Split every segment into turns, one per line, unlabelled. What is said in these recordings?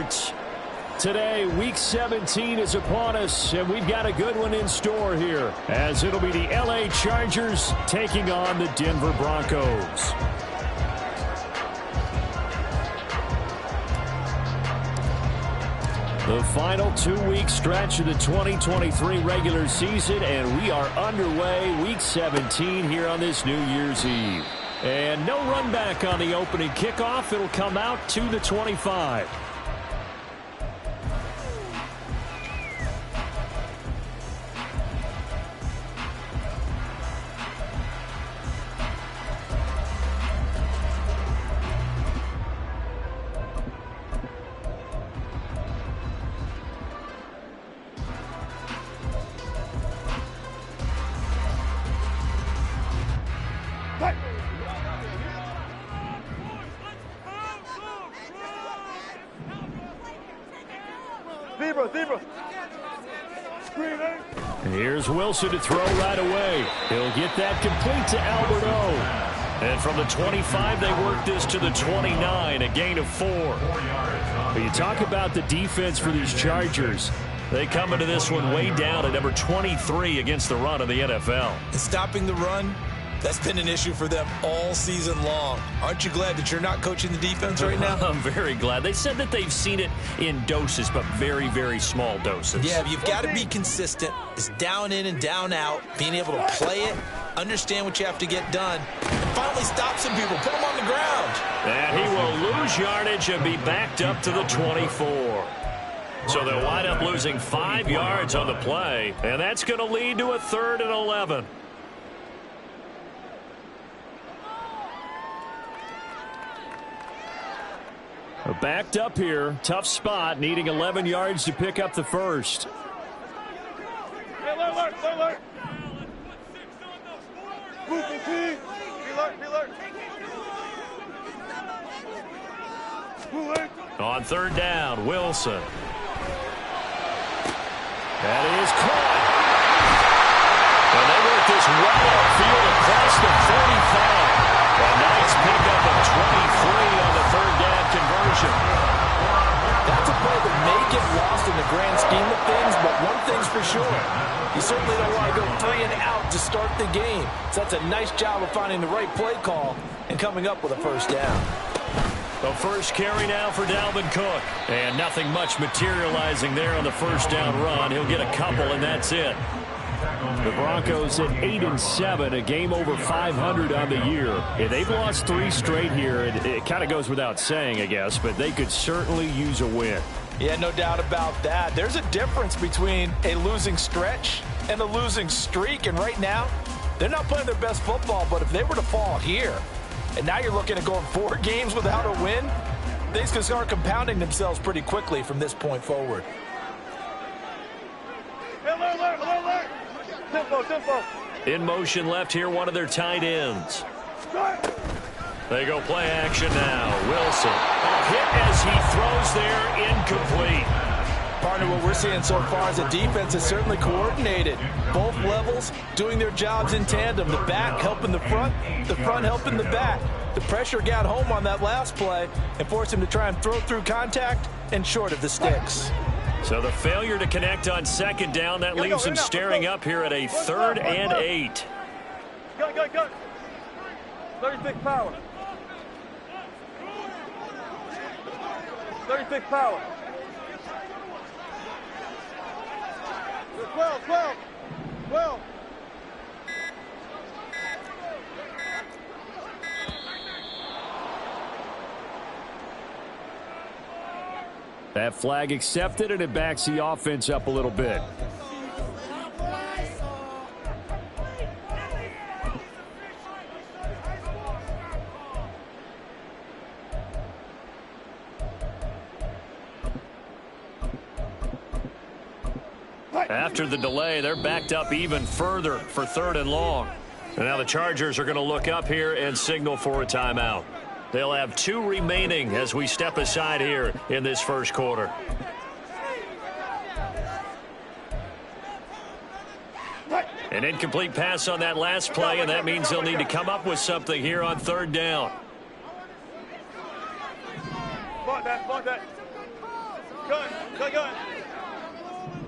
sports. Today, Week 17 is upon us, and we've got a good one in store here, as it'll be the LA Chargers taking on the Denver Broncos. The final 2-week stretch of the 2023 regular season, and we are underway Week 17 here on this New Year's Eve. And no run back on the opening kickoff. It'll come out to the 25. Here's Wilson to throw right away. He'll get that complete to Albert O. And from the 25, they work this to the 29, a gain of 4. But you talk about the defense for these Chargers. They come into this one way down at number 23 against the run of the NFL.
And stopping the run, that's been an issue for them all season long. Aren't you glad that you're not coaching the defense right now?
I'm very glad. They said that they've seen it in doses, but very, very small doses.
Yeah, you've got to be consistent. It's down in and down out, being able to play it, understand what you have to get done, and finally stop some people, put them on the ground.
And he will lose yardage and be backed up to the 24. So they'll wind up losing 5 yards on the play, and that's going to lead to a 3rd and 11. Backed up here, tough spot, needing 11 yards to pick up the first. On 3rd down, Wilson. That is caught. And they work this right upfield across the 45. A nice pickup of 23 on the 3rd down conversion.
That's a play that may get lost in the grand scheme of things, but one thing's for sure. You certainly don't want to go 3 and out to start the game. So that's a nice job of finding the right play call and coming up with a 1st down.
The first carry now for Dalvin Cook. And nothing much materializing there on the 1st down run. He'll get a couple, and that's it. The Broncos at 8-7, a game over 500 on the year. Yeah, they've lost 3 straight here. It kind of goes without saying, I guess, but they could certainly use a win.
Yeah, no doubt about that. There's a difference between a losing stretch and a losing streak, and right now, they're not playing their best football, but if they were to fall here, and now you're looking at going 4 games without a win, things can start compounding themselves pretty quickly from this point forward.
Tempo.
In motion left here, one of their tight ends. They go play action now. Wilson. Hit as he throws there, incomplete.
Partner, what we're seeing so far is the defense is certainly coordinated. Both levels doing their jobs in tandem. The back helping the front helping the back. The pressure got home on that last play and forced him to try and throw through contact and short of the sticks.
So the failure to connect on 2nd down, that leaves them staring up here at a 3rd and 8.
Go. 36 power. 36 power. 12.
That flag accepted, and it backs the offense up a little bit. After the delay, they're backed up even further for 3rd and long. And now the Chargers are going to look up here and signal for a timeout. They'll have 2 remaining as we step aside here in this first quarter. An incomplete pass on that last play, and that means they'll need to come up with something here on 3rd down.
Gun.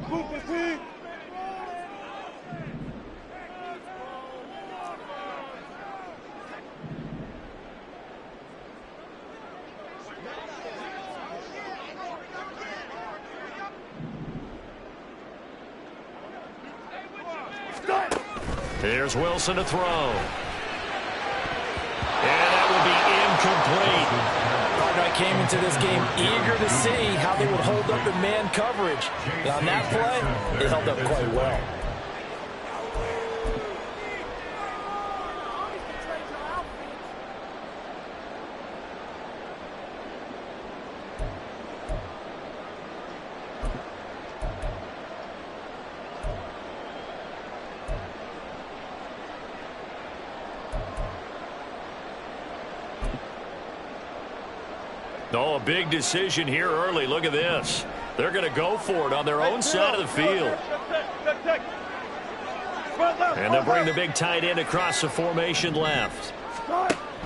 Move the feet.
Here's Wilson to throw. And that will be incomplete.
I came into this game eager to see how they would hold up in man coverage. And on that play, they held up quite well.
Oh, a big decision here early. Look at this. They're going to go for it on their own side of the field. And they'll bring the big tight end across the formation left.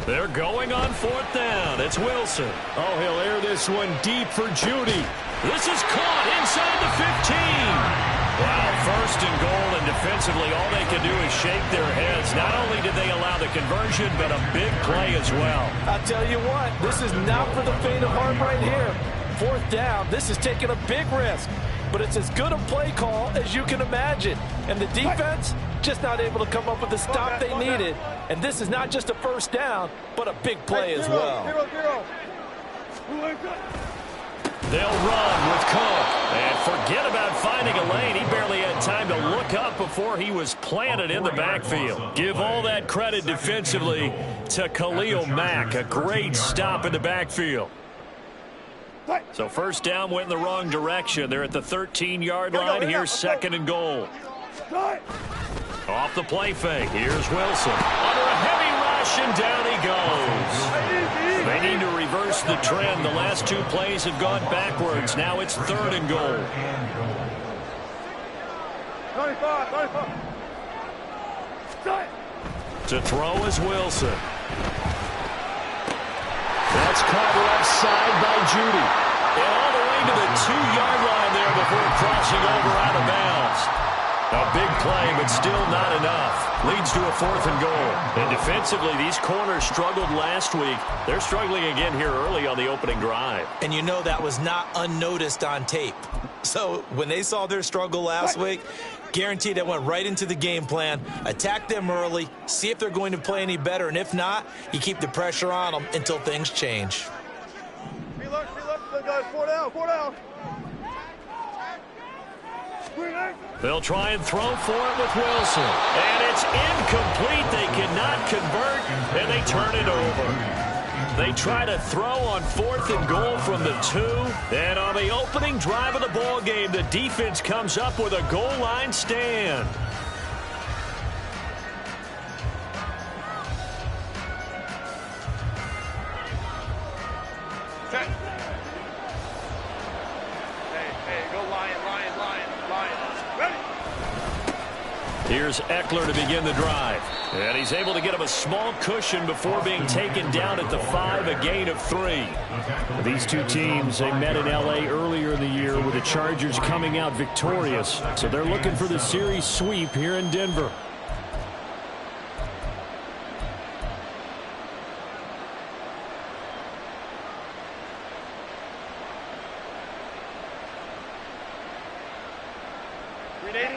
They're going on fourth down. It's Wilson. Oh, he'll air this one deep for Judy. This is caught inside the 15. Wow, first and goal, and defensively all they can do is shake their heads. Not only did they allow the conversion, but a big play as well.
I'll tell you what, this is not for the faint of heart right here. Fourth down, this is taking a big risk. But it's as good a play call as you can imagine. And the defense just not able to come up with the stop they needed. And this is not just a first down, but a big play as well.
They'll run with Cook. And forget about finding a lane. He barely had time to look up before he was planted in the backfield. Give all that credit defensively to Khalil Mack. A great stop in the backfield. So first down went in the wrong direction. They're at the 13-yard line. Here's second and goal. Off the play fake. Here's Wilson. Under a heavy rush, and down he goes. They need to reverse the trend. The last two plays have gone backwards. Now it's third and goal.
95.
To throw is Wilson. That's caught left side by Judy. And all the way to the 2-yard line there before crossing over out of bounds. A big play, but still not enough. Leads to a fourth and goal. And defensively, these corners struggled last week. They're struggling again here early on the opening drive.
And you know that was not unnoticed on tape. So when they saw their struggle last week, guaranteed it went right into the game plan. Attack them early, see if they're going to play any better. And if not, you keep the pressure on them until things change.
Four down.
They'll try and throw for it with Wilson. And it's incomplete. They cannot convert, and they turn it over. They try to throw on fourth and goal from the 2. And on the opening drive of the ball game, the defense comes up with a goal line stand. Here's Eckler to begin the drive. And he's able to get him a small cushion before being taken down at the 5, a gain of 3. These two teams, they met in L.A. earlier in the year with the Chargers coming out victorious. So they're looking for the series sweep here in Denver.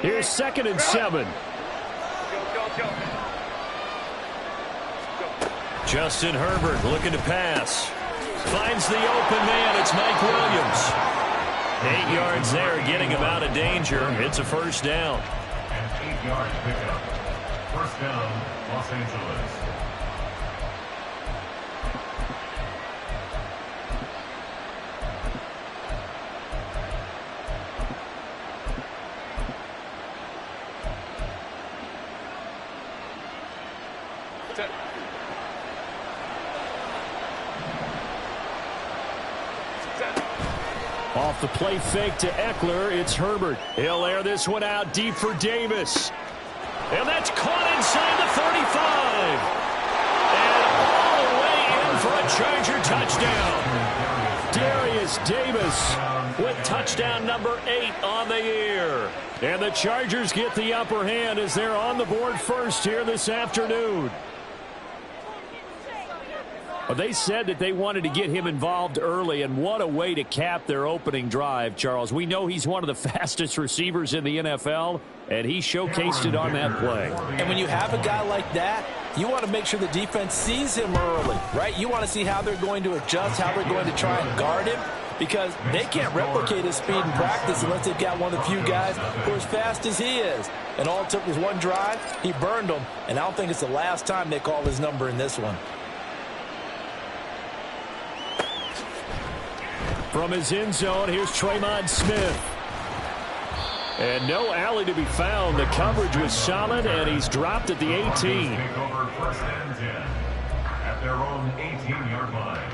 Here's second and 7.
Go.
Justin Herbert looking to pass. Finds the open man. It's Mike Williams. 8 yards there, getting him out of danger. It's a first down.
An 8-yard pickup. First down, Los Angeles.
Off the play fake to Eckler, it's Herbert. He'll air this one out deep for Davis. And that's caught inside the 35. And all the way in for a Charger touchdown. Thomas Davis with touchdown number 8 on the year. And the Chargers get the upper hand as they're on the board first here this afternoon. Well, they said that they wanted to get him involved early, and what a way to cap their opening drive, Charles. We know he's one of the fastest receivers in the NFL, and he showcased it on that play.
And when you have a guy like that, you want to make sure the defense sees him early, right? You want to see how they're going to adjust, how they're going to try and guard him, because they can't replicate his speed in practice unless they've got one of the few guys who are as fast as he is. And all it took was one drive. He burned them, and I don't think it's the last time they call his number in this one.
From his end zone, here's Tremon Smith. And no alley to be found. The coverage was solid, and he's dropped at the 18.
Take over first and 10 at their own 18-yard line.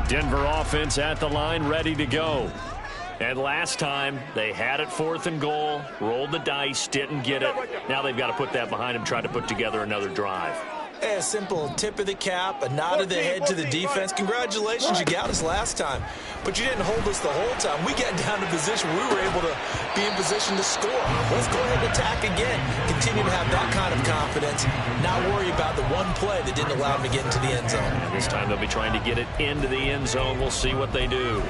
Denver offense at the line, ready to go. And last time, they had it 4th and goal, rolled the dice, didn't get it. Now they've got to put that behind them, try to put together another drive.
A simple tip of the cap, a nod of the head to the defense. Congratulations, you got us last time. But you didn't hold us the whole time. We got down to position where we were able to be in position to score. Let's go ahead and attack again. Continue to have that kind of confidence. Not worry about the one play that didn't allow them to get into the end zone.
And this time they'll be trying to get it into the end zone. We'll see what they do.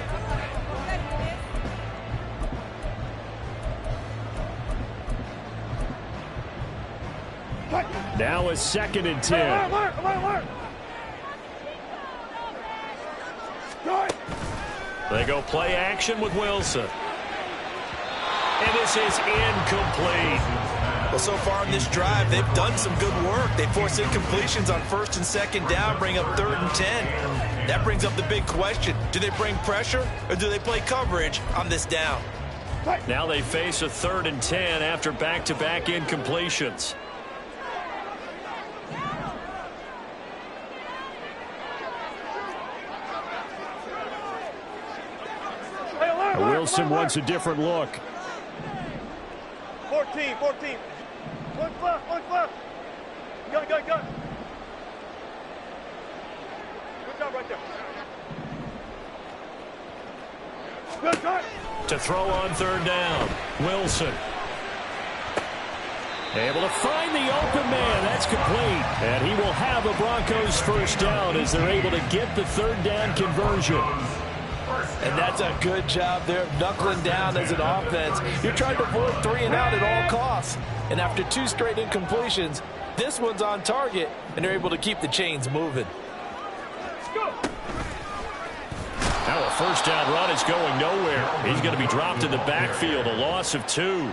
Now a 2nd and 10. They go play action with Wilson. And this is incomplete.
Well, so far in this drive, they've done some good work. They force incompletions on 1st and 2nd down, bring up 3rd and 10. That brings up the big question. Do they bring pressure or do they play coverage on this down?
Now they face a 3rd and 10 after back-to-back incompletions. Wilson wants a different look.
14. One left. Gun. Good job right there. Good time.
To throw on 3rd down. Wilson. Able to find the open man. That's complete. And he will have a Broncos first down as they're able to get the 3rd down conversion.
And that's a good job there of knuckling down as an offense. You're trying to avoid 3 and out at all costs. And after 2 straight incompletions, this one's on target, and they're able to keep the chains moving.
Now a first down run is going nowhere. He's going to be dropped in the backfield, a loss of 2.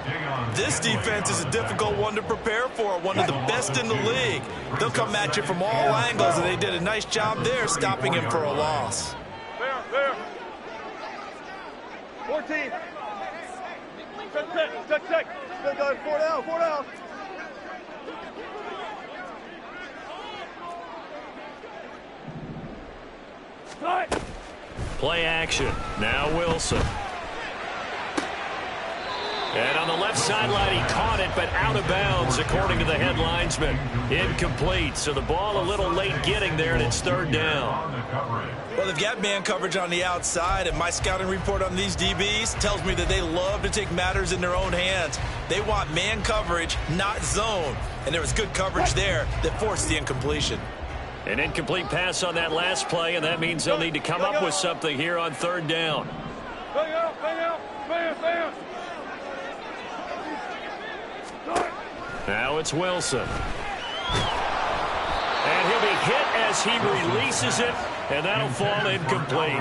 This defense is a difficult one to prepare for, one of the best in the league. They'll come at you from all angles, and they did a nice job there stopping him for a loss.
There. 14. Check. Still got 4 down.
Play action. Now Wilson. And on the left sideline, he caught it, but out of bounds, according to the head linesman. Incomplete, so the ball a little late getting there, and it's 3rd down.
Well, they've got man coverage on the outside, and my scouting report on these DBs tells me that they love to take matters in their own hands. They want man coverage, not zone. And there was good coverage there that forced the incompletion.
An incomplete pass on that last play, and that means they'll need to come up with something here on 3rd down.
Bang out.
Now it's Wilson. And he'll be hit as he releases it, and that'll fall incomplete.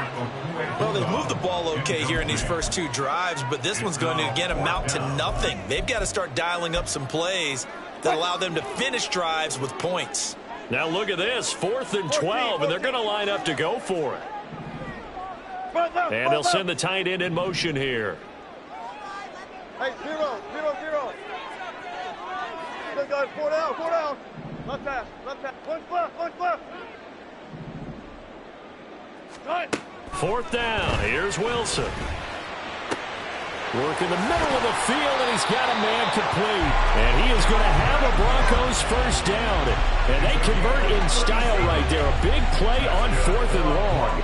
Well, they've moved the ball okay here in these first 2 drives, but this one's going to, again, amount to nothing. They've got to start dialing up some plays that allow them to finish drives with points.
Now look at this, 4th and 12, and they're going to line up to go for it. And they'll send the tight end in motion here.
Hey, 0. Still got 4 down. Left pass. One left. Right.
4th down. Here's Wilson. Work in the middle of the field, and he's got a man complete. And he is going to have a Broncos first down. And they convert in style right there. A big play on 4th and long.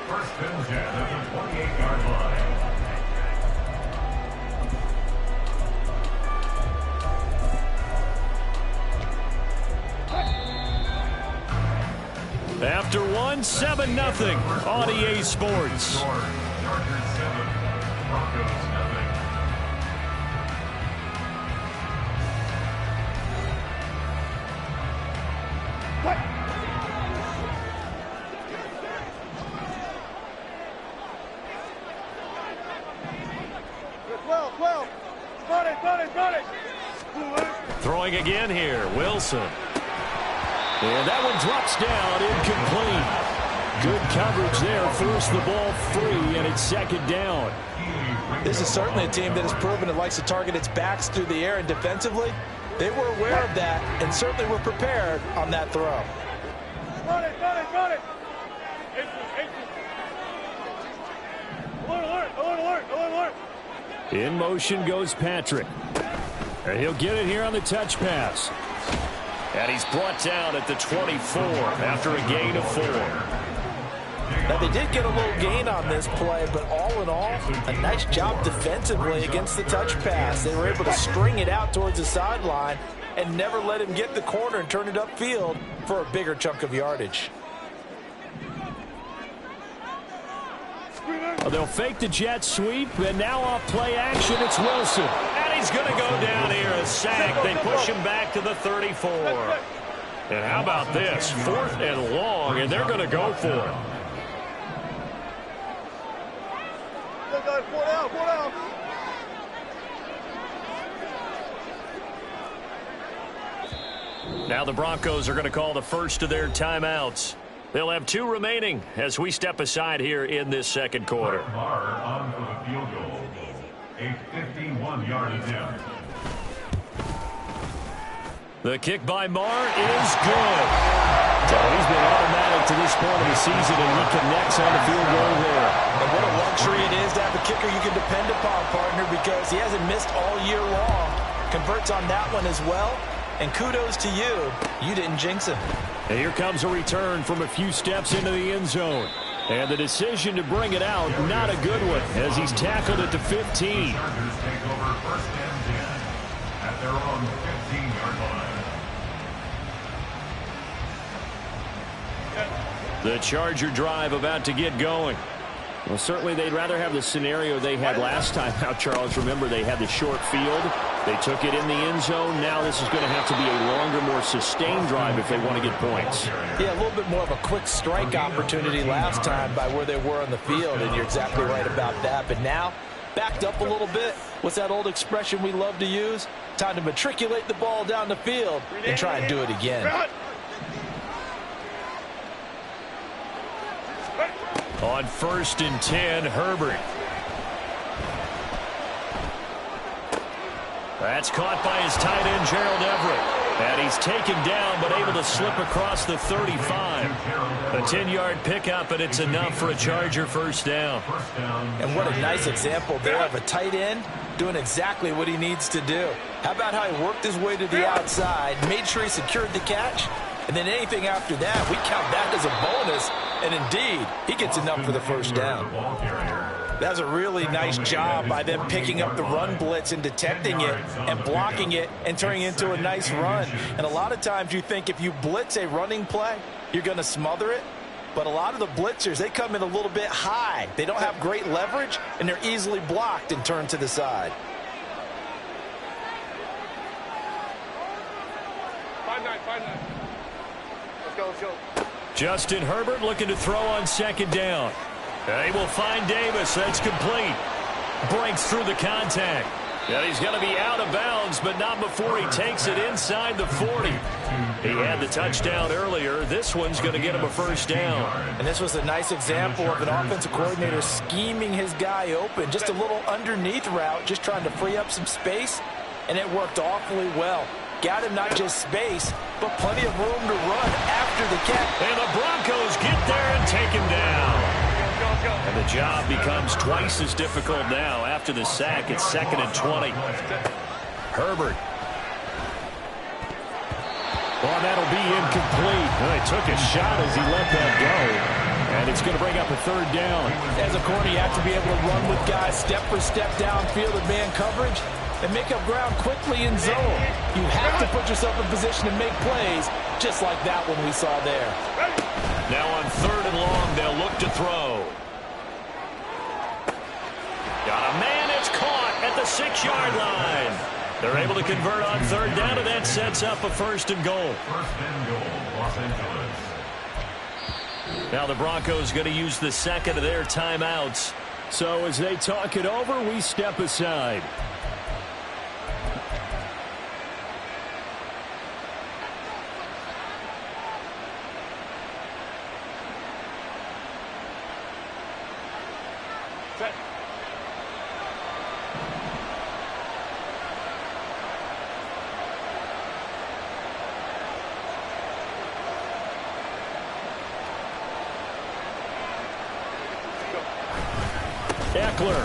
First and 10 at the 28-yard line.
After 7-0 on EA Sports.
Chargers 7, Broncos 0.
Throwing again here, Wilson. And that one drops down, incomplete. Good coverage there, forced the ball free, and it's 2nd down.
This is certainly a team that has proven it likes to target its backs through the air, and defensively, they were aware of that and certainly were prepared on that throw.
Got it. Alert.
In motion goes Patrick. And he'll get it here on the touch pass. And he's brought down at the 24 after a gain of 4.
Now, they did get a little gain on this play, but all in all, a nice job defensively against the touch pass. They were able to string it out towards the sideline and never let him get the corner and turn it upfield for a bigger chunk of yardage.
Well, they'll fake the jet sweep, and now off play action, it's Wilson. And he's going to go down here, a sack. They push him back to the 34. And how about this? 4th and long, and they're going to go for it. Now the Broncos are going to call the first of their timeouts. They'll have 2 remaining as we step aside here in this 2nd quarter.
Maher on for the field goal. A 51-yard attempt.
The kick by Maher is good. So he's been automatic to this point of the season, and he connects on the field goal there.
And what a luxury it is to have a kicker you can depend upon, partner, because he hasn't missed all year long. Converts on that one as well. And kudos to you. You didn't jinx him.
And here comes a return from a few steps into the end zone. And the decision to bring it out, not a good one, as he's tackled at the 15.
Chargers take over 1st and 10 at their own 15-yard line.
The Charger drive about to get going. Well, certainly they'd rather have the scenario they had last time out, Charles. Remember, they had the short field. They took it in the end zone. Now this is going to have to be a longer, more sustained drive if they want to get points.
Yeah, a little bit more of a quick strike opportunity last time by where they were on the field, and you're exactly right about that. But now, backed up a little bit. What's that old expression we love to use? Time to matriculate the ball down the field and try and do it again.
On 1st and 10, Herbert. That's caught by his tight end, Gerald Everett. And he's taken down, but able to slip across the 35. A 10-yard pickup, and it's enough for a Charger first down.
And what a nice example there of a tight end doing exactly what he needs to do. How about how he worked his way to the outside, made sure he secured the catch, and then anything after that, we count that as a bonus. And indeed, he gets enough for the first down. That's a really nice job by them picking up the run blitz and detecting it and blocking it and turning it into a nice run. And a lot of times you think if you blitz a running play, you're going to smother it. But a lot of the blitzers, they come in a little bit high. They don't have great leverage, and they're easily blocked and turned to the side.
5-9. Let's go.
Justin Herbert looking to throw on 2nd down. They will find Davis. That's complete. Breaks through the contact. And he's going to be out of bounds, but not before he takes it inside the 40. He had the touchdown earlier. This one's going to get him a first down.
And this was a nice example of an offensive coordinator scheming his guy open. Just a little underneath route, just trying to free up some space, and it worked awfully well. Got him not just space, but plenty of room to run after the catch.
And the Broncos get there and take him down. And the job becomes twice as difficult now after the sack. It's 2nd and 20. Herbert. Well, that'll be incomplete. Well, he took a shot as he let that go. And it's going to bring up a 3rd down.
As a corner, you have to be able to run with guys step for step downfield in man coverage and make up ground quickly in zone. You have to put yourself in position to make plays, just like that one we saw there.
Now on 3rd and long, they'll look to throw. Got a man, it's caught at the 6-yard line. They're able to convert on 3rd down, and that sets up a 1st and goal.
1st and goal, Los Angeles.
Now the Broncos going to use the 2nd of their timeouts. So as they talk it over, we step aside. Eckler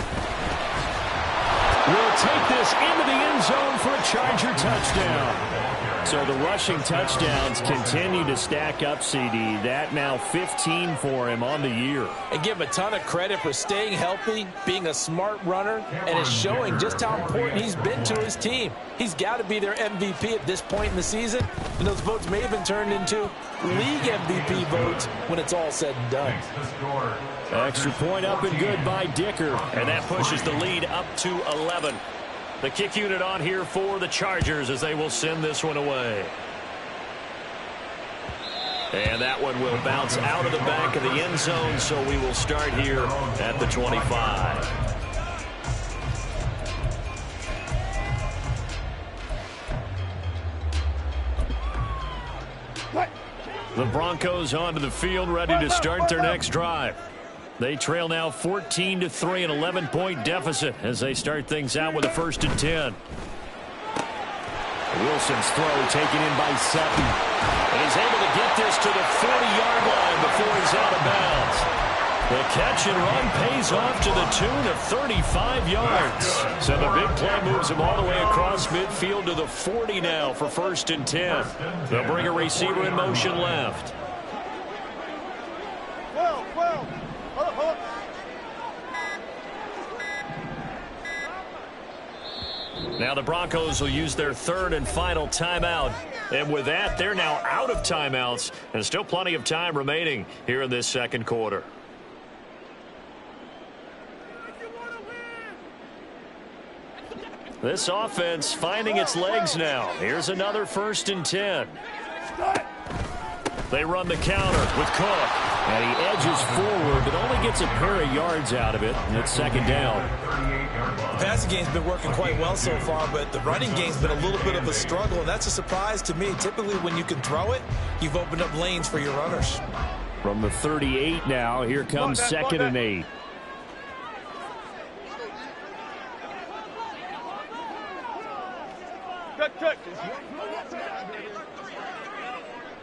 will take this into the end zone for a Charger touchdown. So the rushing touchdowns continue to stack up, CD. That now 15 for him on the year.
And give him a ton of credit for staying healthy, being a smart runner, and it's showing just how important he's been to his team. He's got to be their MVP at this point in the season, and those votes may have been turned into league MVP votes when it's all said and done.
Extra point up and good by Dicker, and that pushes the lead up to 11. The kick unit on here for the Chargers as they will send this one away. And that one will bounce out of the back of the end zone, so we will start here at the 25. The Broncos onto the field, ready to start their next drive. They trail now 14-3, an 11-point deficit as they start things out with a 1st and 10. Wilson's throw taken in by Sutton. And he's able to get this to the 40-yard line before he's out of bounds. The catch and run pays off to the tune of 35 yards. So the big play moves him all the way across midfield to the 40 now for 1st and 10. They'll bring a receiver in motion left. Now the Broncos will use their 3rd and final timeout. And with that, they're now out of timeouts. And still plenty of time remaining here in this 2nd quarter. This offense finding its legs now. Here's another 1st and 10. They run the counter with Cook. And he edges forward, but only gets a pair of yards out of it. And it's 2nd down.
The passing game's been working quite well so far, but the running game's been a little bit of a struggle, and that's a surprise to me. Typically, when you can throw it, you've opened up lanes for your runners.
From the 38 now, here comes 2nd and 8.
Check.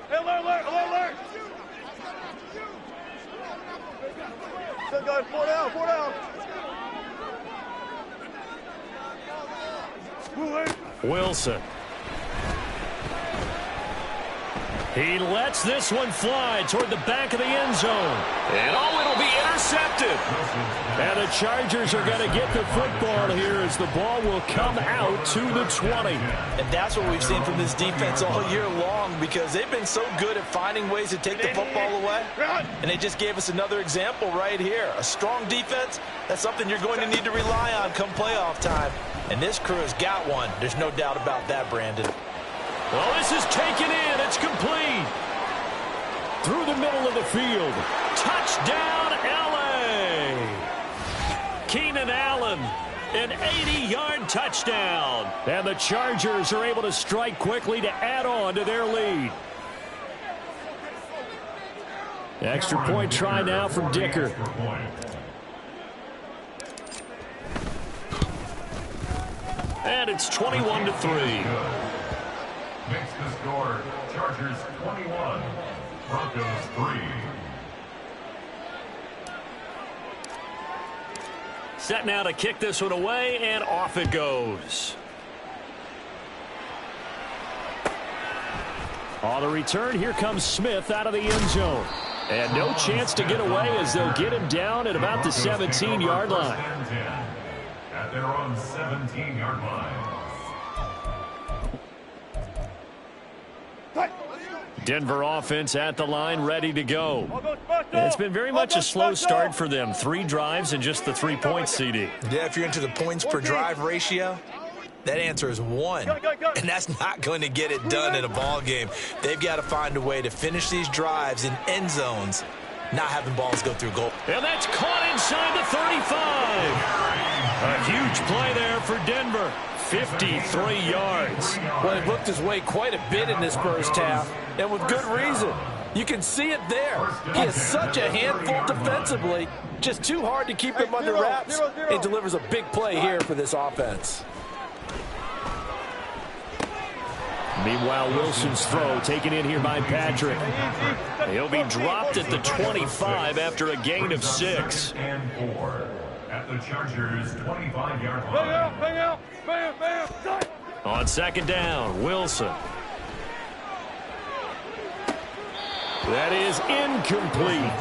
Hey, alert. Still going, 4 down.
Wilson. He lets this one fly toward the back of the end zone. And it'll be intercepted. And the Chargers are going to get the football here as the ball will come out to the 20.
And that's what we've seen from this defense all year long, because they've been so good at finding ways to take the football away. And they just gave us another example right here. A strong defense, that's something you're going to need to rely on come playoff time. And this crew has got one. There's no doubt about that, Brandon.
Well, this is taken in. It's complete. Through the middle of the field. Touchdown, L.A. Keenan Allen, an 80-yard touchdown. And the Chargers are able to strike quickly to add on to their lead. Extra point try now from Dicker. And it's 21-3.
Makes the score Chargers 21, Broncos 3.
Set now to kick this one away, and off it goes. On the return, here comes Smith out of the end zone. And no chance to get away as they'll get him down at about the 17-yard line.
At their own 17-yard line.
Denver offense at the line, ready to go. And it's been very much a slow start for them. 3 drives and just the 3 points, CD.
Yeah, if you're into the points per drive ratio, that answer is 1. And that's not going to get it done in a ball game. They've got to find a way to finish these drives in end zones, not having balls go through goal.
And that's caught inside the 35. A huge play there for Denver. 53 yards.
Well, he looked his way quite a bit in this first half, and with good reason. You can see it there. He is such a handful defensively, just too hard to keep him under wraps. It delivers a big play here for this offense.
Meanwhile, Wilson's throw taken in here by Patrick. He'll be dropped at the 25 after a gain of 6.
And 4 at the Chargers' 25-yard line.
Bang out, bang out, bam, bam, tight.
On second down, Wilson. That is incomplete.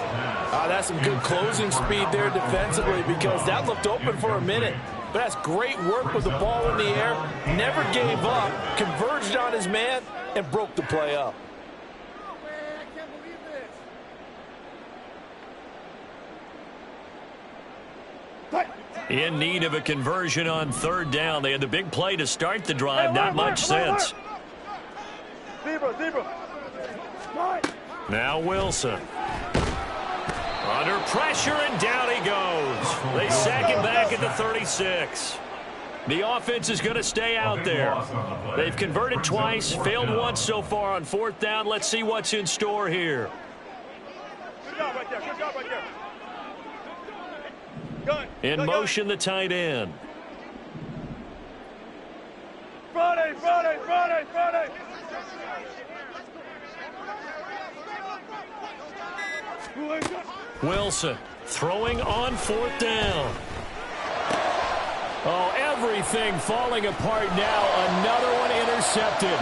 That's some good closing speed there defensively because that looked open for a minute. But that's great work with the ball in the air. Never gave up, converged on his man, and broke the play up.
In need of a conversion on third down. They had the big play to start the drive. Not much sense.
Zebra.
Now Wilson. Under pressure, and down he goes. They sack him back at the 36. The offense is going to stay out there. They've converted twice, failed once so far on fourth down. Let's see what's in store here.
Good job right there. Good job right there. Gun.
In motion, the tight end.
Friday.
Wilson throwing on fourth down. Oh, everything falling apart now. Another one intercepted.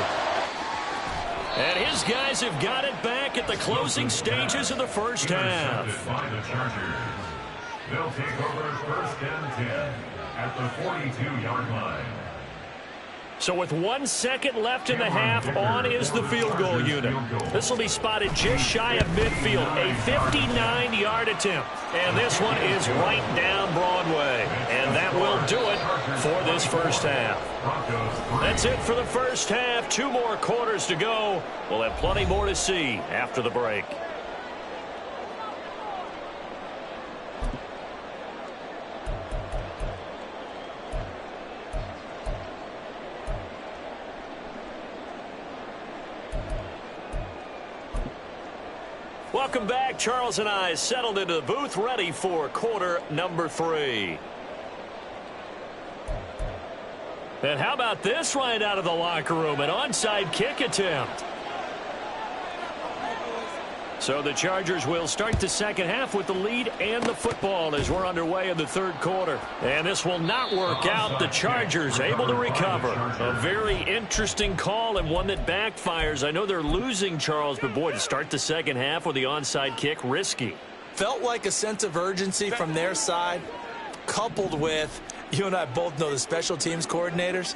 And his guys have got it back at the closing stages of the first half.
By the Chargers. They'll take over first and 10 at the 42-yard line.
So with 1 second left in the half, on is the field goal unit. This will be spotted just shy of midfield, a 59-yard attempt. And this one is right down Broadway. And that will do it for this first half. That's it for the first half. 2 more quarters to go. We'll have plenty more to see after the break. Welcome back. Charles and I settled into the booth, ready for quarter number 3. And how about this right out of the locker room? An onside kick attempt. So the Chargers will start the second half with the lead and the football as we're underway in the third quarter. And this will not work out. The Chargers able to recover. A very interesting call and one that backfires. I know they're losing, Charles, but boy, to start the second half with the onside kick, risky.
Felt like a sense of urgency from their side, coupled with, you and I both know the special teams coordinators.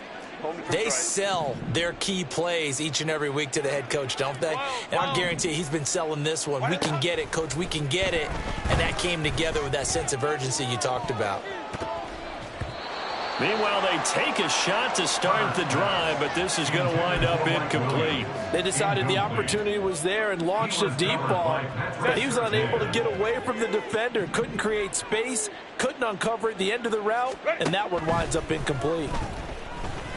They sell their key plays each and every week to the head coach, don't they? And I guarantee he's been selling this one. We can get it, coach. We can get it. And that came together with that sense of urgency you talked about.
Meanwhile, they take a shot to start the drive, but this is going to wind up incomplete.
They decided the opportunity was there and launched a deep ball, but he was unable to get away from the defender, couldn't create space, couldn't uncover at the end of the route, and that one winds up incomplete.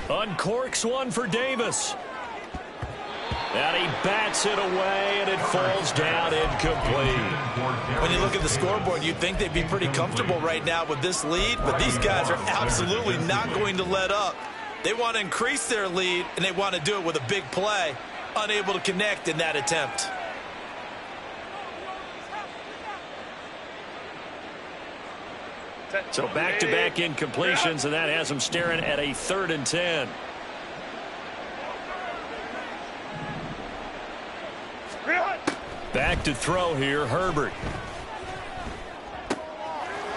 Uncorks one for Davis. And he bats it away, and it falls down incomplete.
When you look at the scoreboard, you'd think they'd be pretty comfortable right now with this lead, but these guys are absolutely not going to let up. They want to increase their lead, and they want to do it with a big play. Unable to connect in that attempt.
So back-to-back incompletions, and that has them staring at a 3rd and 10. Back to throw here, Herbert.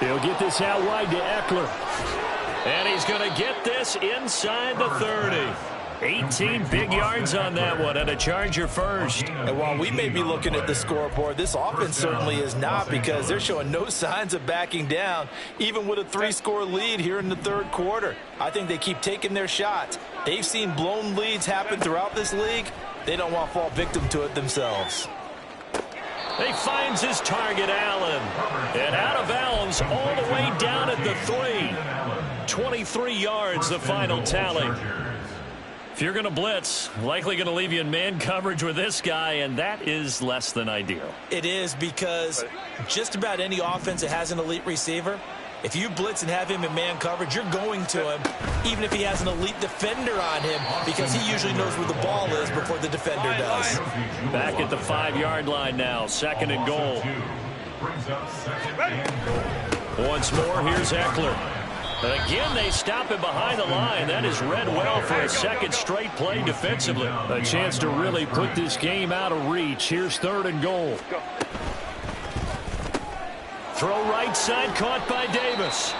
He'll get this out wide to Eckler. And he's going to get this inside the 30. 18 big yards on that one, and a Charger first.
And while we may be looking at the scoreboard, this offense certainly is not, because they're showing no signs of backing down, even with a 3-score lead here in the 3rd quarter. I think they keep taking their shots. They've seen blown leads happen throughout this league. They don't want to fall victim to it themselves.
He finds his target, Allen. And out of bounds all the way down at the 3. 23 yards, the final tally. If you're going to blitz, likely going to leave you in man coverage with this guy, and that is less than ideal.
It is, because just about any offense that has an elite receiver, if you blitz and have him in man coverage, you're going to him, even if he has an elite defender on him, because he usually knows where the ball is before the defender does.
Back at the 5-yard line now, 2nd and goal. Once more, here's Eckler. And again, they stop him behind the line. That is read well for a 2nd straight play defensively. A chance to really put this game out of reach. Here's 3rd and goal. Throw right side, caught by Davis.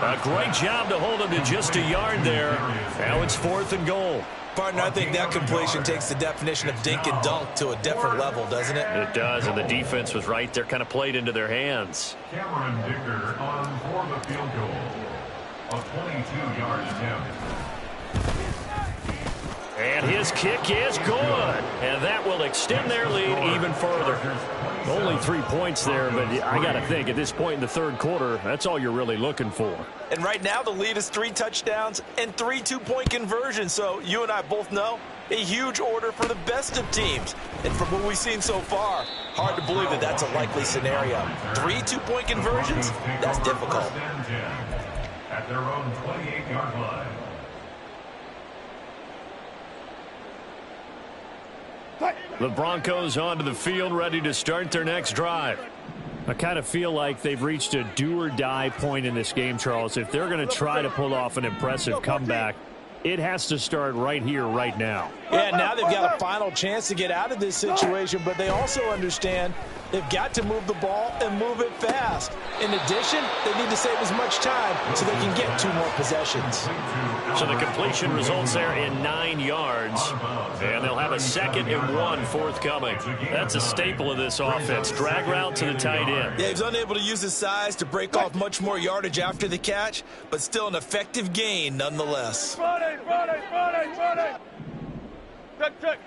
A great job to hold him to just a yard there. Now it's 4th and goal.
Partner, I think that completion takes the definition of dink and dunk to a different level, doesn't it?
It does, and the defense was right there, kind of played into their hands.
Cameron Dicker on for the field goal. A 22-yard attempt.
And his kick is good. And that will extend their lead even further. Only 3 points there, but I got to think at this point in the 3rd quarter, that's all you're really looking for.
And right now the lead is 3 touchdowns and 3 2-point conversions. So you and I both know a huge order for the best of teams. And from what we've seen so far, hard to believe that that's a likely scenario. 3 2-point conversions? That's difficult.
At their own 28-yard line.
The Broncos onto the field, ready to start their next drive. I kind of feel like they've reached a do-or-die point in this game, Charles. If they're going to try to pull off an impressive comeback, it has to start right here, right now.
Yeah, now they've got a final chance to get out of this situation, but they also understand they've got to move the ball and move it fast. In addition, they need to save as much time so they can get 2 more possessions.
So the completion results there in 9 yards, and they'll have a 2nd and 1 forthcoming. That's a staple of this offense. Drag route to the tight end.
Yeah, he's unable to use his size to break off much more yardage after the catch, but still an effective gain nonetheless.
Friday. Check.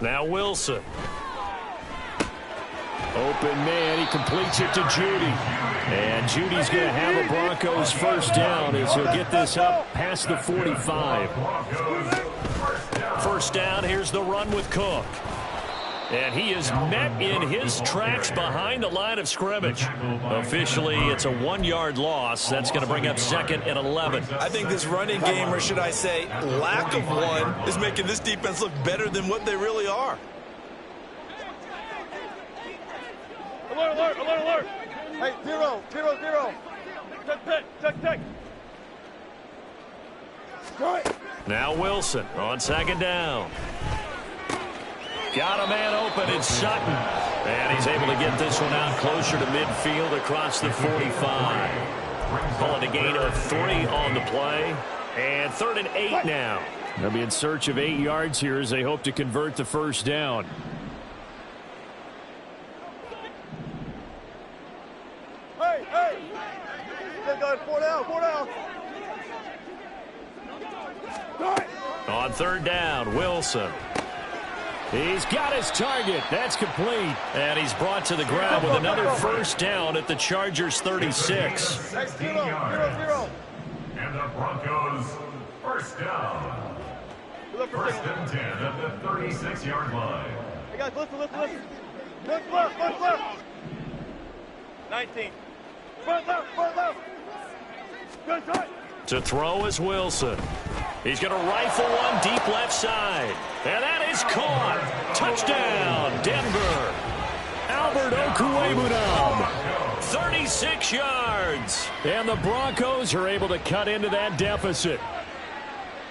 Now Wilson. Open man, he completes it to Judy. And Judy's going to have a Broncos first down as he'll get this up past the 45. First down, here's the run with Cook. And he is met in his tracks behind the line of scrimmage. Officially, it's a 1-yard loss. That's going to bring up 2nd and 11.
I think this running game, or should I say lack of one, is making this defense look better than what they really are.
Alert. Hey, 0. Check.
Now Wilson on 2nd down. Got a man open, it's Sutton. And he's able to get this one out closer to midfield across the 45. Pulling a gain of 3 on the play. And 3rd and 8 now. They'll be in search of 8 yards here as they hope to convert the first down.
Hey. Still got 4 down.
On 3rd down, Wilson. He's got his target. That's complete. And he's brought to the ground with another first down at the Chargers 36.
Hey, 0.
And the Broncos first down. First and 10 at the 36-yard line.
Hey, guys, listen. One left. 19. Front left. Good shot.
To throw is Wilson. He's going to rifle one deep left side. And that is caught. Touchdown, Denver. Robert Okwuegbunam. 36 yards. And the Broncos are able to cut into that deficit.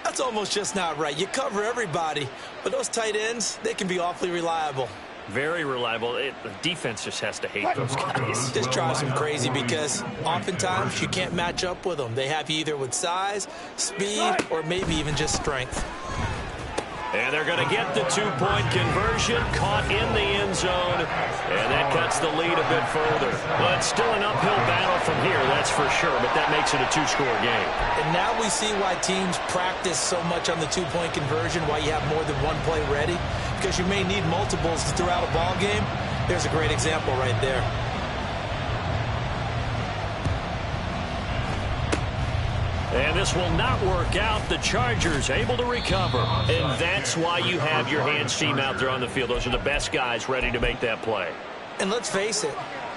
That's almost just not right. You cover everybody, but those tight ends, they can be awfully reliable.
Very reliable. The defense just has to hate those guys.
Just drives them crazy because oftentimes you can't match up with them. They have you either with size, speed, or maybe even just strength.
And they're going to get the two-point conversion, caught in the end zone, and that cuts the lead a bit further. But still an uphill battle from here, that's for sure, but that makes it a two-score game.
And now we see why teams practice so much on the two-point conversion, why you have more than one play ready, because you may need multiples throughout a ball game. There's a great example right there.
And this will not work out. The Chargers able to recover. And that's why you have your hands team out there on the field. Those are the best guys ready to make that play.
And let's face it,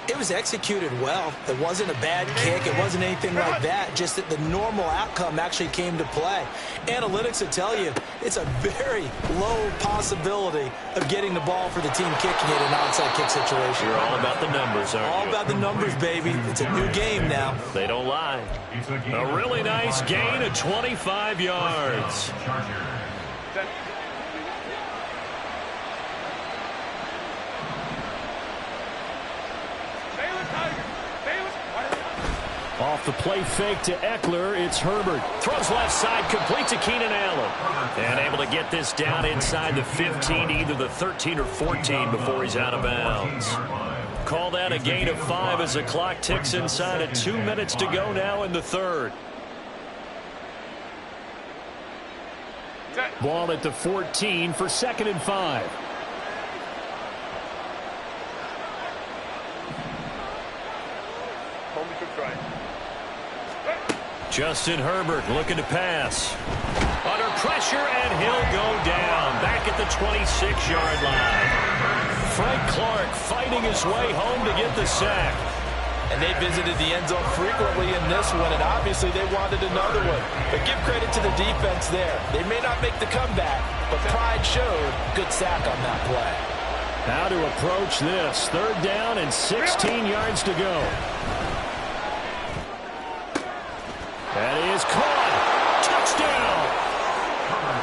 it was executed well. It wasn't a bad kick. It wasn't anything like that. Just that the normal outcome actually came to play. Analytics will tell you it's a very low possibility of getting the ball for the team kicking it in an onside kick situation.
You're all about the numbers, aren't you?
All about the numbers, baby. It's a new game now.
They don't lie. A really nice gain of 25 yards. Off the play fake to Eckler, it's Herbert. Throws left side, complete to Keenan Allen. And able to get this down inside the 15, either the 13 or 14 before he's out of bounds. Call that a gain of 5 as the clock ticks inside of 2 minutes to go now in the third. Ball at the 14 for 2nd and 5. Justin Herbert looking to pass. Under pressure, and he'll go down. Back at the 26-yard line. Frank Clark fighting his way home to get the sack.
And they visited the end zone frequently in this one, and obviously they wanted another one. But give credit to the defense there. They may not make the comeback, but pride showed. Good sack on that play.
How to approach this. 3rd down and 16 yards to go. That is caught. Touchdown.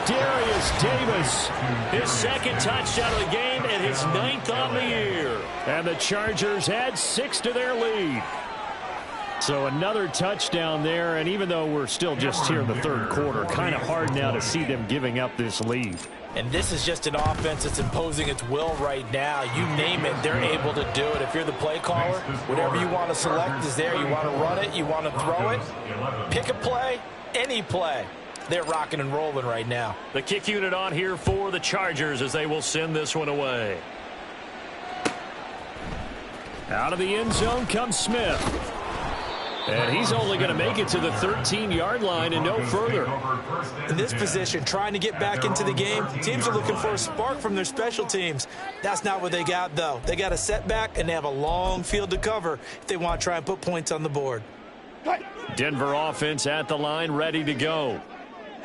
Darius Davis. His 2nd touchdown of the game and his 9th on the year. And the Chargers add 6 to their lead. So another touchdown there, and even though we're still just here in the 3rd quarter, kind of hard now to see them giving up this lead.
And this is just an offense that's imposing its will right now. You name it, they're able to do it. If you're the play caller, whatever you want to select is there. You want to run it, you want to throw it. Pick a play, any play. They're rocking and rolling right now.
The kick unit on here for the Chargers as they will send this one away. Out of the end zone comes Smith. And he's only going to make it to the 13-yard line and no further.
In this position, trying to get back into the game, teams are looking for a spark from their special teams. That's not what they got, though. They got a setback, and they have a long field to cover if they want to try and put points on the board.
Denver offense at the line, ready to go.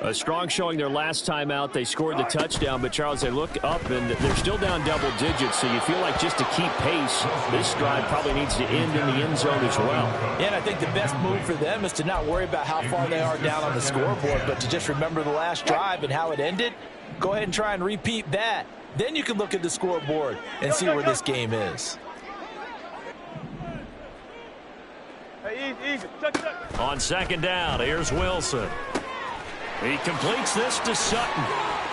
A strong showing their last time out. They scored the touchdown, but Charles, they look up and they're still down double digits, so you feel like just to keep pace, this drive probably needs to end in the end zone as well.
Yeah, and I think the best move for them is to not worry about how far they are down on the scoreboard, but to just remember the last drive and how it ended. Go ahead and try and repeat that. Then you can look at the scoreboard and see where this game is.
Hey, easy. Check.
On 2nd down, here's Wilson. He completes this to Sutton.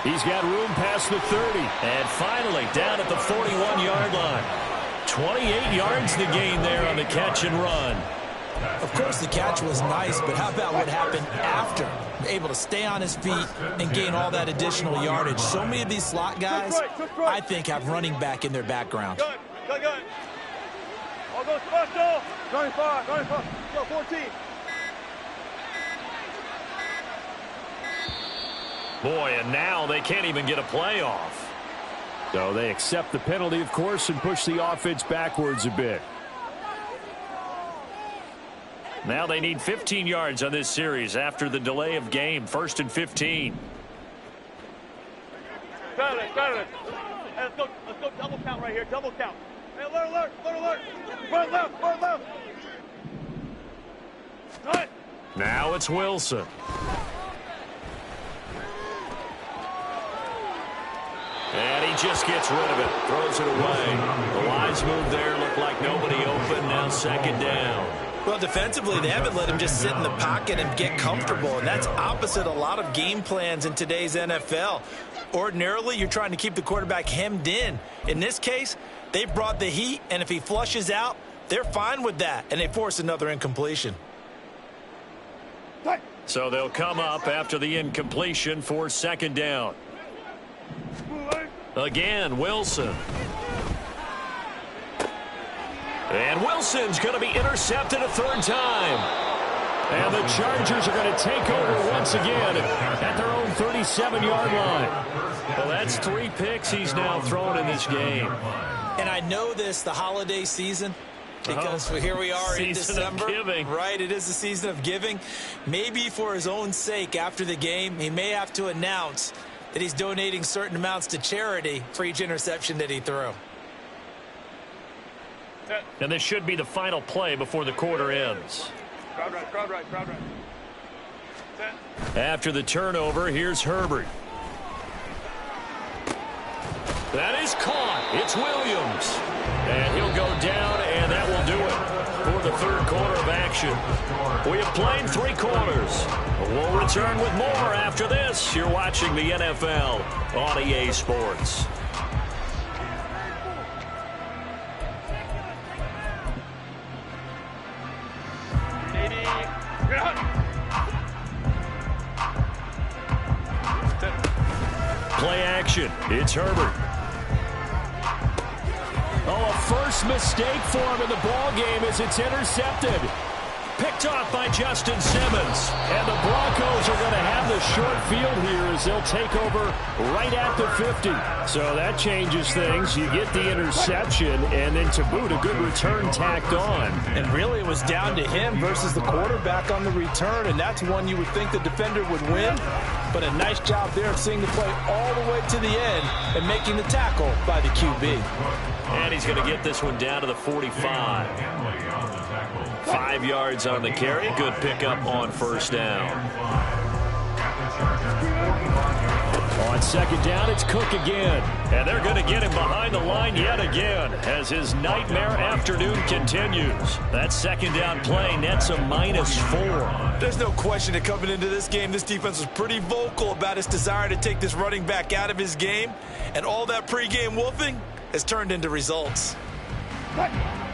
He's got room past the 30. And finally, down at the 41-yard line. 28 yards the gain there on the catch and run.
Of course, the catch was nice, but how about what happened after? Able to stay on his feet and gain all that additional yardage. So many of these slot guys, I think, have running back in their background.
Good. All goes special. 95. Go, 14.
Boy, and now they can't even get a playoff. So they accept the penalty, of course, and push the offense backwards a bit. Now they need 15 yards on this series after the delay of game. 1st and 15.
Got it. Hey, let's go double count right here. Double count. Hey, alert. Front left. Right.
Now it's Wilson. And he just gets rid of it. Throws it away. The wise move there. Looked like nobody open. Now second down.
Well, defensively, they haven't let him just sit in the pocket and get comfortable, and that's opposite a lot of game plans in today's NFL. Ordinarily, you're trying to keep the quarterback hemmed in. In this case, they brought the heat, and if he flushes out, they're fine with that, and they force another incompletion.
So they'll come up after the incompletion for second down. Again, Wilson. And Wilson's going to be intercepted a third time. And the Chargers are going to take over once again at their own 37-yard line. Well, that's 3 picks he's now thrown in this game.
And I know this, the holiday season, because here we are in December. Right, it is the season of giving. Maybe for his own sake after the game, he may have to announce that he's donating certain amounts to charity for each interception that he threw.
And this should be the final play before the quarter ends.
Crowd right.
After the turnover, here's Herbert. That is caught. It's Williams. And he'll go down, and that will do it for the third quarter of action. We have played 3 quarters. We'll return with more after this. You're watching the NFL on EA Sports. Play action. It's Herbert. Oh, a first mistake for him in the ball game as it's intercepted. Picked off by Justin Simmons. And the Broncos are going to have the short field here as they'll take over right at the 50. So that changes things. You get the interception, and then to boot, a good return tacked on.
And really it was down to him versus the quarterback on the return, and that's one you would think the defender would win. But a nice job there of seeing the play all the way to the end and making the tackle by the QB.
And he's going to get this one down to the 45. 5 yards on the carry. Good pickup on first down. On second down, it's Cook again. And they're going to get him behind the line yet again as his nightmare afternoon continues. That second down play nets a -4.
There's no question that coming into this game, this defense was pretty vocal about its desire to take this running back out of his game. And all that pregame wolfing has turned into results.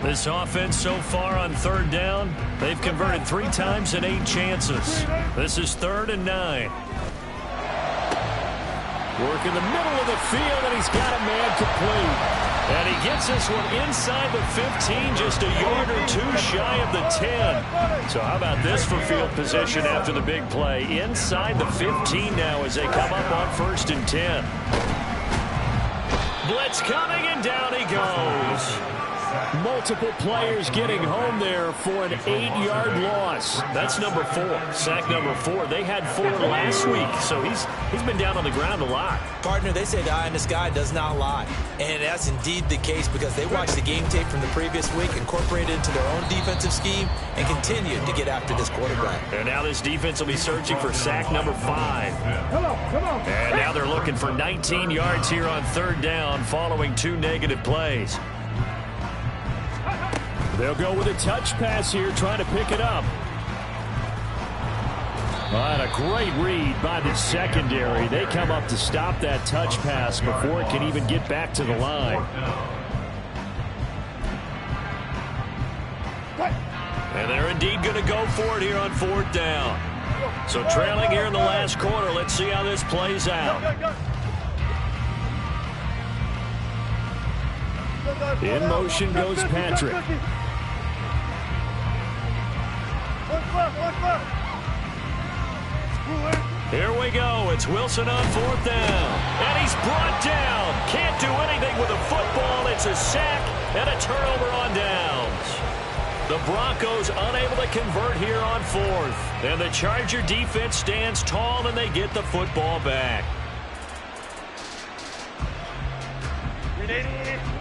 This offense so far on third down, they've converted 3 times in 8 chances. This is 3rd and 9. Work in the middle of the field, and he's got a man complete. And he gets this one inside the 15, just a yard or 2 shy of the 10. So how about this for field position after the big play? Inside the 15 now as they come up on 1st and 10. Blitz coming, and down he goes. Multiple players getting home there for an 8-yard loss. That's number 4. Sack number 4. They had 4 last week, so he's been down on the ground a lot.
Partner, they say the eye in the sky does not lie. And that's indeed the case because they watched the game tape from the previous week, incorporated it into their own defensive scheme, and continued to get after this quarterback.
And now this defense will be searching for sack number 5.
Come on.
And now they're looking for 19 yards here on 3rd down following 2 negative plays. They'll go with a touch pass here, trying to pick it up. And a great read by the secondary. They come up to stop that touch pass before it can even get back to the line. And they're indeed going to go for it here on 4th down. So trailing here in the last quarter, let's see how this plays out. In motion goes Patrick. Here we go. It's Wilson on 4th down. And he's brought down. Can't do anything with a football. It's a sack and a turnover on downs. The Broncos unable to convert here on 4th. And the Charger defense stands tall and they get the football back.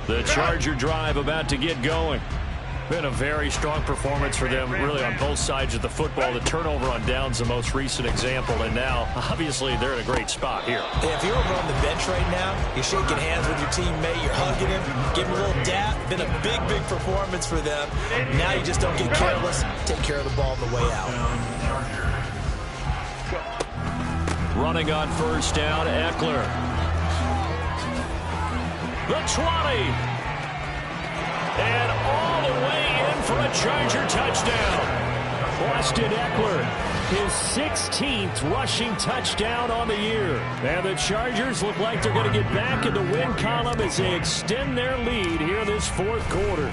The Charger drive about to get going. Been a very strong performance for them, really, on both sides of the football. The turnover on downs, the most recent example, and now, obviously, they're in a great spot here.
Hey, if you're over on the bench right now, you're shaking hands with your teammate, you're hugging him, giving him a little dap. Been a big, big performance for them. Now you just don't get careless. Take care of the ball on the way out.
Running on first down, Eckler. The 20. And all the way in for a Charger touchdown. Austin Eckler, his 16th rushing touchdown on the year. And the Chargers look like they're going to get back in the win column as they extend their lead here this fourth quarter.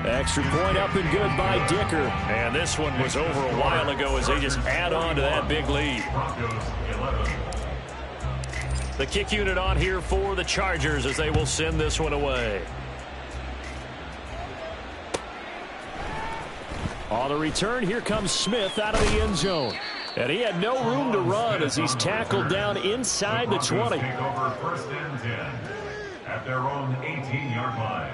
Extra point up and good by Dicker. And this one was over a while ago as they just add on to that big lead. The kick unit on here for the Chargers as they will send this one away. On the return, here comes Smith out of the end zone. And he had no room to run as he's tackled down inside the 20.
Take over first and 10 at their own 18-yard line.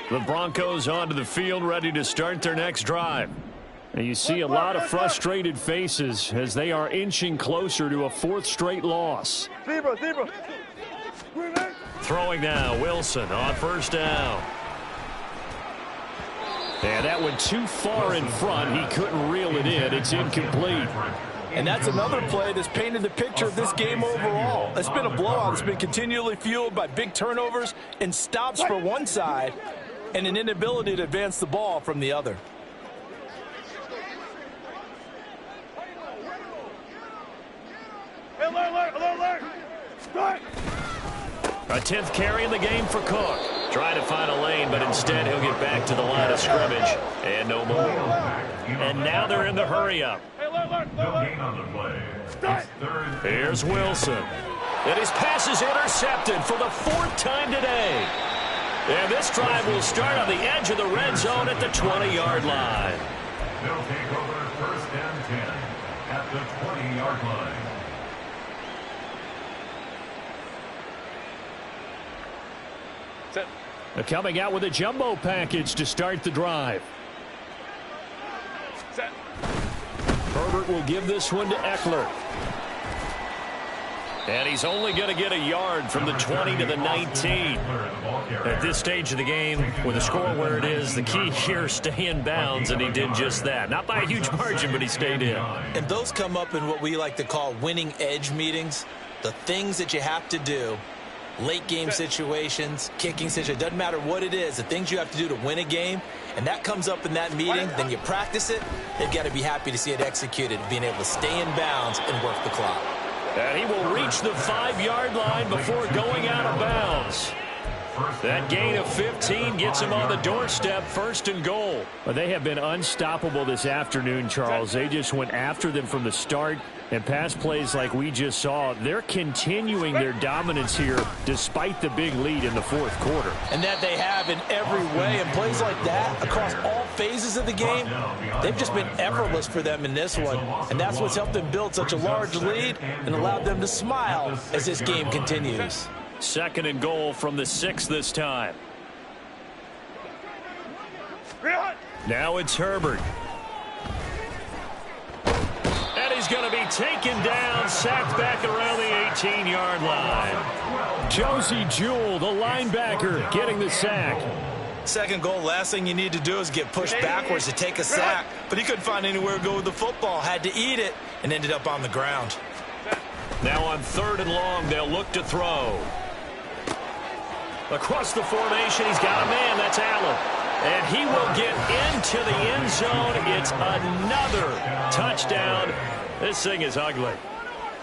The Broncos onto the field, ready to start their next drive. And you see a lot of frustrated faces as they are inching closer to a fourth straight loss.
Zebra.
Throwing now, Wilson on first down. And that went too far in front. He couldn't reel it in. It's incomplete.
And that's another play that's painted the picture of this game overall. It's been a blowout. It's been continually fueled by big turnovers and stops for one side and an inability to advance the ball from the other.
Alert.
A 10th carry in the game for Cook. Trying to find a lane, but instead he'll get back to the line of scrimmage. And no more. And now they're in the hurry-up.
No gain on the play. It's third.
Here's Wilson. And his pass is intercepted for the fourth time today. And this drive will start on the edge of the red zone at the 20-yard line.
They'll take over first and 10 at the 20-yard line.
They're coming out with a jumbo package to start the drive. Herbert will give this one to Eckler. And he's only going to get a yard from the 20 to the 19. At this stage of the game, with the score where it is, the key here, stay in bounds, and he did just that. Not by a huge margin, but he stayed in.
And those come up in what we like to call winning edge meetings. The things that you have to do, late game situations, kicking situations, doesn't matter what it is, the things you have to do to win a game, and that comes up in that meeting, then you practice it, they've got to be happy to see it executed, being able to stay in bounds and work the clock.
And he will reach the 5-yard line before going out of bounds. That gain of 15 gets him on the doorstep, first and goal. But they have been unstoppable this afternoon, Charles. They just went after them from the start, and pass plays like we just saw, they're continuing their dominance here despite the big lead in the fourth quarter.
And that they have in every way, and plays like that across all phases of the game, they've just been effortless for them in this one. And that's what's helped them build such a large lead and allowed them to smile as this game continues.
Second and goal from the 6 this time. Now it's Herbert. And he's going to be taken down, sacked back around the 18-yard line. Josie Jewell, the linebacker, getting the sack.
Second goal, last thing you need to do is get pushed backwards to take a sack. But he couldn't find anywhere to go with the football, had to eat it, and ended up on the ground.
Now on third and long, they'll look to throw. Across the formation, he's got a man. That's Allen. And he will get into the end zone. It's another touchdown. This thing is ugly.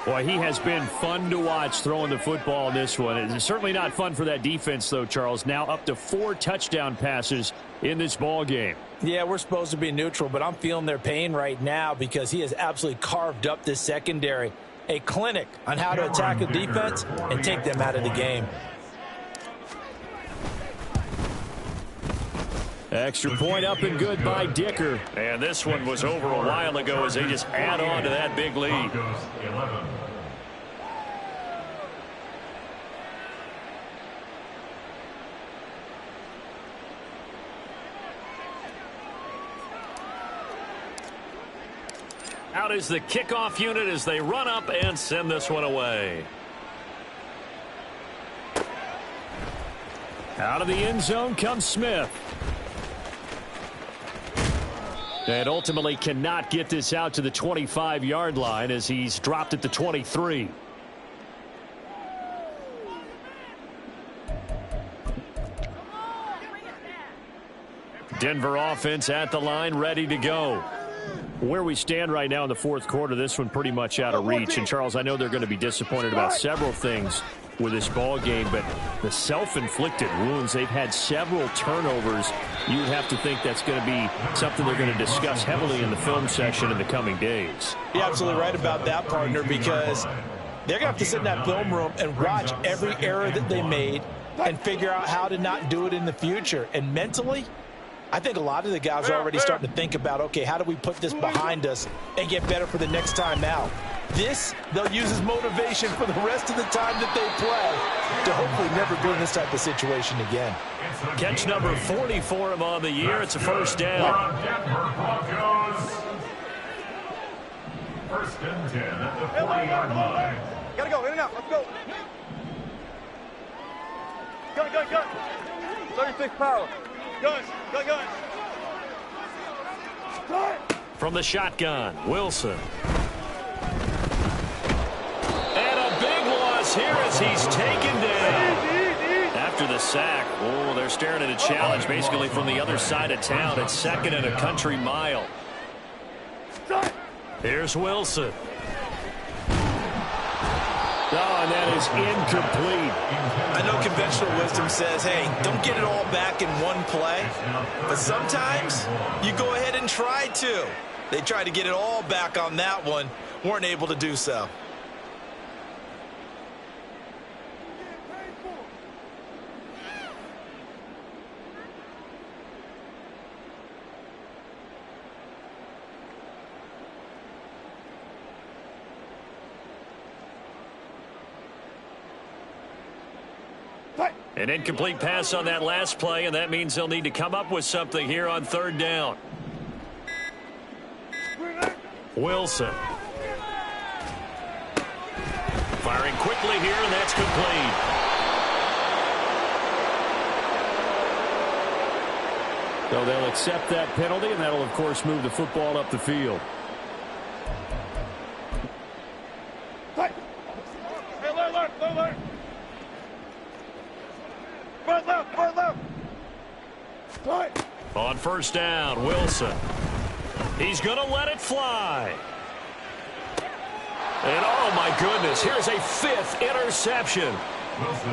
Boy, he has been fun to watch throwing the football in this one. It's certainly not fun for that defense, though, Charles. Now up to 4 touchdown passes in this ball game.
Yeah, we're supposed to be neutral, but I'm feeling their pain right now because he has absolutely carved up this secondary. A clinic on how to attack a defense and take them out of the game.
Extra point up and good by Dicker. And this one was over a while ago as they just add on to that big lead.
Broncos 11.
Out is the kickoff unit as they run up and send this one away. Out of the end zone comes Smith. And ultimately cannot get this out to the 25-yard line as he's dropped at the 23. Denver offense at the line, ready to go. Where we stand right now in the fourth quarter, this one pretty much out of reach. And, Charles, I know they're going to be disappointed about several things with this ball game, but the self-inflicted wounds, they've had several turnovers. You'd have to think that's going to be something they're going to discuss heavily in the film session in the coming days.
You're absolutely right about that, partner, because they're going to have to sit in that film room and watch every error that they made and figure out how to not do it in the future. And mentally, I think a lot of the guys are already starting to think about, okay, how do we put this behind us and get better for the next time out? This, they'll use as motivation for the rest of the time that they play to hopefully never be in this type of situation again.
Catch number 40 for him on the year. It's a first down.
Denver Broncos. First and 10 at the 40-yard line.
Gotta go, in and out, let's go. Gun. 36 power. Gun.
From the shotgun, Wilson. And a big loss here as he's taken down. After the sack, oh, they're staring at a challenge basically from the other side of town. It's second and a country mile. Here's Wilson. Oh, and that is incomplete.
I know conventional wisdom says, hey, don't get it all back in one play. But sometimes you go ahead and try to. They tried to get it all back on that one. Weren't able to do so.
An incomplete pass on that last play, and that means they'll need to come up with something here on third down. Wilson. Firing quickly here, and that's complete. So they'll accept that penalty, and that'll, of course, move the football up the field.
Learn.
On first down, Wilson. He's going to let it fly. And oh my goodness, here's a fifth interception.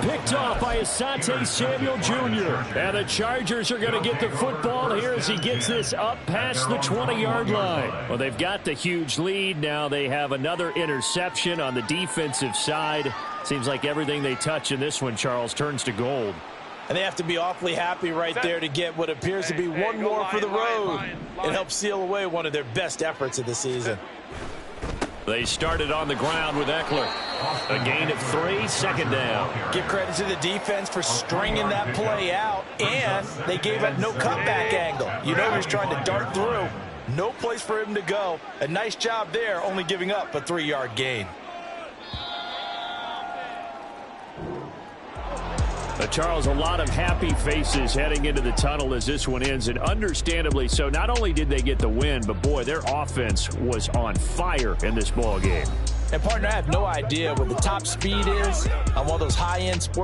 Picked off by Asante Samuel Jr. And the Chargers are going to get the football here as he gets this up past the 20-yard line. Well, they've got the huge lead. Now they have another interception on the defensive side. Seems like everything they touch in this one, Charles, turns to gold.
And they have to be awfully happy right there to get what appears to be one more for the road. It helps seal away one of their best efforts of the season.
They started on the ground with Eckler. A gain of 3, second down.
Give credit to the defense for stringing that play out, and they gave up no cutback angle. You know he was trying to dart through. No place for him to go. A nice job there, only giving up a 3-yard gain.
Charles, a lot of happy faces heading into the tunnel as this one ends, and understandably so. Not only did they get the win, but boy, their offense was on fire in this ball game.
And partner, I have no idea what the top speed is on one of those high-end sports